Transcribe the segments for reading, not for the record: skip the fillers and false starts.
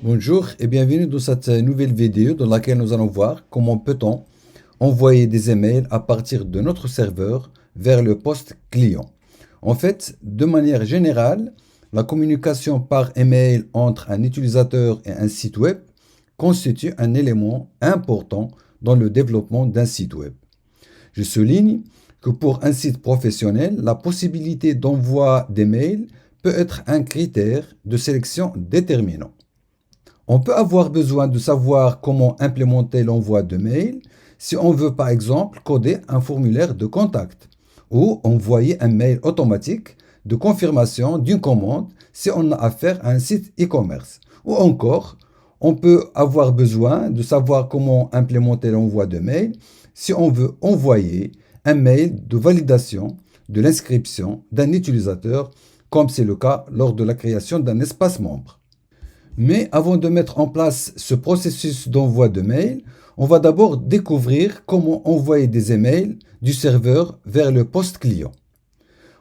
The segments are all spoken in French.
Bonjour et bienvenue dans cette nouvelle vidéo dans laquelle nous allons voir comment peut-on envoyer des emails à partir de notre serveur vers le poste client. En fait, de manière générale, la communication par email entre un utilisateur et un site web constitue un élément important dans le développement d'un site web. Je souligne que pour un site professionnel, la possibilité d'envoi d'emails peut être un critère de sélection déterminant. On peut avoir besoin de savoir comment implémenter l'envoi de mail si on veut par exemple coder un formulaire de contact ou envoyer un mail automatique de confirmation d'une commande si on a affaire à un site e-commerce. Ou encore, on peut avoir besoin de savoir comment implémenter l'envoi de mail si on veut envoyer un mail de validation de l'inscription d'un utilisateur comme c'est le cas lors de la création d'un espace membre. Mais avant de mettre en place ce processus d'envoi de mail, on va d'abord découvrir comment envoyer des emails du serveur vers le poste client.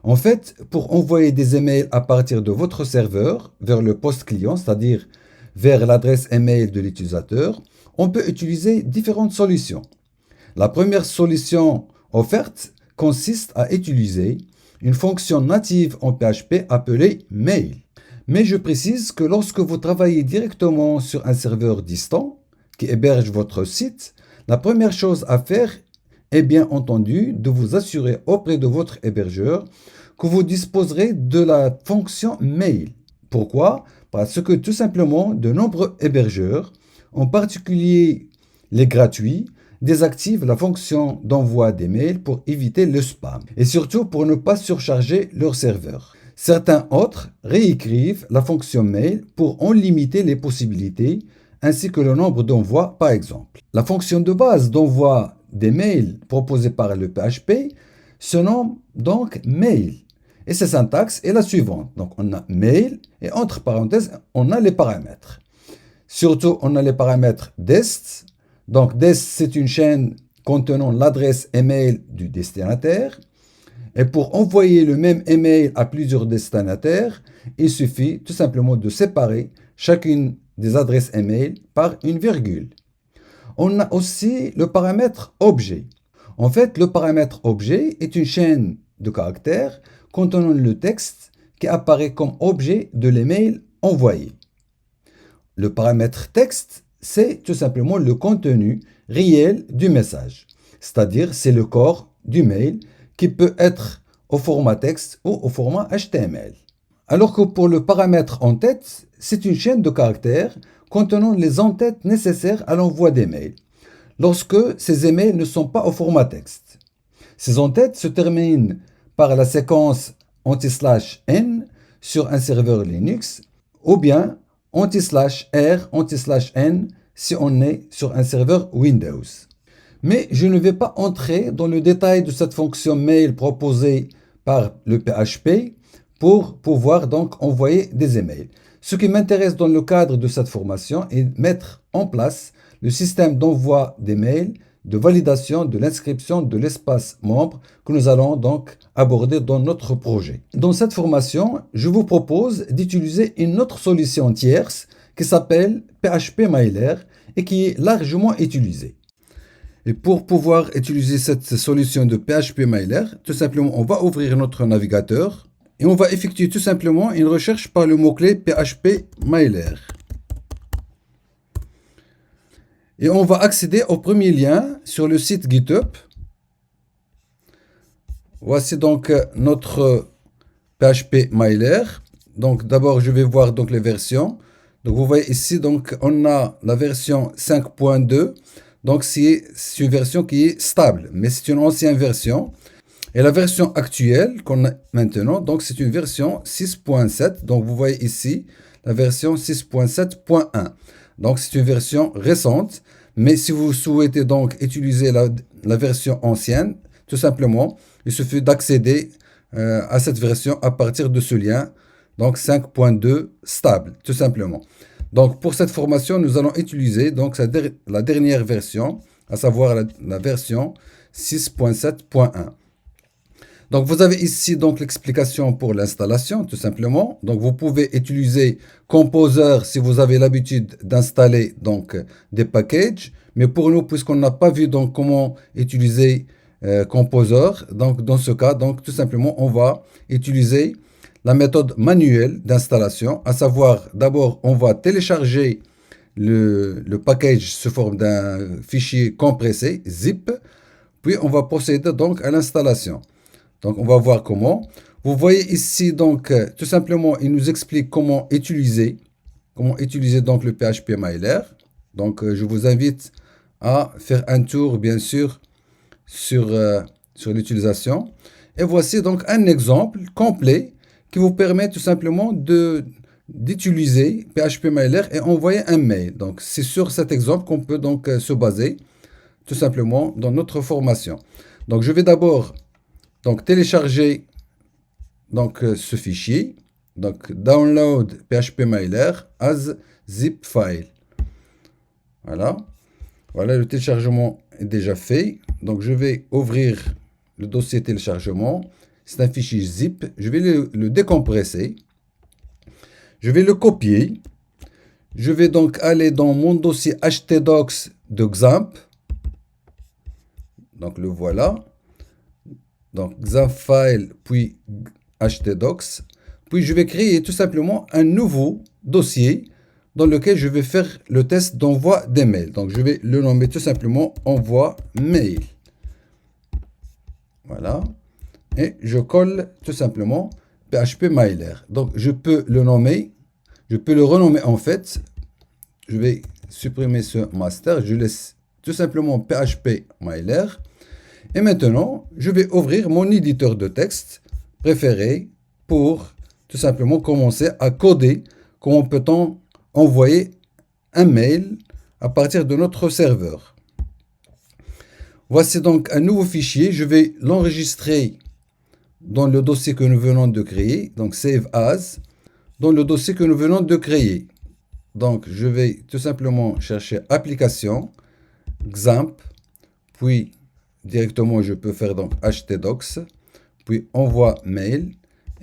En fait, pour envoyer des emails à partir de votre serveur vers le poste client, c'est-à-dire vers l'adresse email de l'utilisateur, on peut utiliser différentes solutions. La première solution offerte consiste à utiliser une fonction native en PHP appelée mail. Mais je précise que lorsque vous travaillez directement sur un serveur distant qui héberge votre site, la première chose à faire est bien entendu de vous assurer auprès de votre hébergeur que vous disposerez de la fonction mail. Pourquoi? Parce que tout simplement de nombreux hébergeurs, en particulier les gratuits, désactivent la fonction d'envoi des mails pour éviter le spam et surtout pour ne pas surcharger leur serveur. Certains autres réécrivent la fonction mail pour en limiter les possibilités ainsi que le nombre d'envois par exemple. La fonction de base d'envoi des mails proposée par le PHP se nomme donc mail et sa syntaxe est la suivante. Donc on a mail et entre parenthèses on a les paramètres. Surtout on a les paramètres dest. Donc dest c'est une chaîne contenant l'adresse email du destinataire. Et pour envoyer le même email à plusieurs destinataires, il suffit tout simplement de séparer chacune des adresses email par une virgule. On a aussi le paramètre objet. En fait, le paramètre objet est une chaîne de caractères contenant le texte qui apparaît comme objet de l'email envoyé. Le paramètre texte, c'est tout simplement le contenu réel du message, c'est-à-dire c'est le corps du mail qui peut être au format texte ou au format HTML. Alors que pour le paramètre en-tête, c'est une chaîne de caractères contenant les en-têtes nécessaires à l'envoi des mails, lorsque ces emails ne sont pas au format texte. Ces en-têtes se terminent par la séquence /n sur un serveur Linux ou bien /r /n si on est sur un serveur Windows. Mais je ne vais pas entrer dans le détail de cette fonction mail proposée par le PHP pour pouvoir donc envoyer des emails. Ce qui m'intéresse dans le cadre de cette formation est de mettre en place le système d'envoi des mails, de validation de l'inscription de l'espace membre que nous allons donc aborder dans notre projet. Dans cette formation, je vous propose d'utiliser une autre solution tierce qui s'appelle PHP-Mailer et qui est largement utilisée. Et pour pouvoir utiliser cette solution de PHP-Mailer, tout simplement, on va ouvrir notre navigateur et on va effectuer tout simplement une recherche par le mot-clé PHP-Mailer. Et on va accéder au premier lien sur le site GitHub. Voici donc notre PHP-Mailer. Donc d'abord, je vais voir donc les versions. Donc vous voyez ici, donc on a la version 5.2. Donc c'est une version qui est stable, mais c'est une ancienne version. Et la version actuelle qu'on a maintenant, donc c'est une version 6.7. Donc vous voyez ici la version 6.7.1. Donc c'est une version récente. Mais si vous souhaitez donc utiliser la version ancienne, tout simplement, il suffit d'accéder à cette version à partir de ce lien. Donc 5.2 stable, tout simplement. Donc pour cette formation, nous allons utiliser donc la dernière version, à savoir la version 6.7.1. Donc, vous avez ici donc l'explication pour l'installation, tout simplement. Donc, vous pouvez utiliser Composer si vous avez l'habitude d'installer donc des packages. Mais pour nous, puisqu'on n'a pas vu donc comment utiliser Composer, donc dans ce cas, donc tout simplement, on va utiliser la méthode manuelle d'installation, à savoir d'abord on va télécharger le package sous forme d'un fichier compressé, zip, puis on va procéder donc à l'installation. Donc on va voir comment. Vous voyez ici donc tout simplement il nous explique comment utiliser donc le PHP-Mailer. Donc je vous invite à faire un tour bien sûr sur l'utilisation. Et voici donc un exemple complet qui vous permet tout simplement d'utiliser PHP-Mailer et envoyer un mail. Donc c'est sur cet exemple qu'on peut donc se baser tout simplement dans notre formation. Donc je vais d'abord donc télécharger donc ce fichier, donc download PHP-Mailer as zip file. Voilà. Voilà, le téléchargement est déjà fait. Donc je vais ouvrir le dossier téléchargement. C'est un fichier zip. Je vais le décompresser. Je vais le copier. Je vais donc aller dans mon dossier htdocs de XAMPP. Donc le voilà. Donc XAMPP file puis htdocs. Puis je vais créer tout simplement un nouveau dossier dans lequel je vais faire le test d'envoi des mails. Donc je vais le nommer tout simplement envoi mail. Voilà. Et je colle tout simplement PHP-Mailer. Donc je peux le nommer, je peux le renommer en fait. Je vais supprimer ce master, je laisse tout simplement PHP-Mailer. Et maintenant, je vais ouvrir mon éditeur de texte préféré pour tout simplement commencer à coder comment peut-on envoyer un mail à partir de notre serveur. Voici donc un nouveau fichier. Je vais l'enregistrer dans le dossier que nous venons de créer. Donc Save As, dans le dossier que nous venons de créer. Donc je vais tout simplement chercher Application, XAMPP, puis directement je peux faire donc htdocs, puis Envoi mail.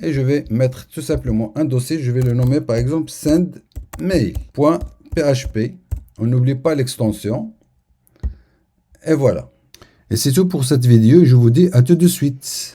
Et je vais mettre tout simplement un dossier. Je vais le nommer par exemple sendmail.php. On n'oublie pas l'extension. Et voilà. Et c'est tout pour cette vidéo. Je vous dis à tout de suite.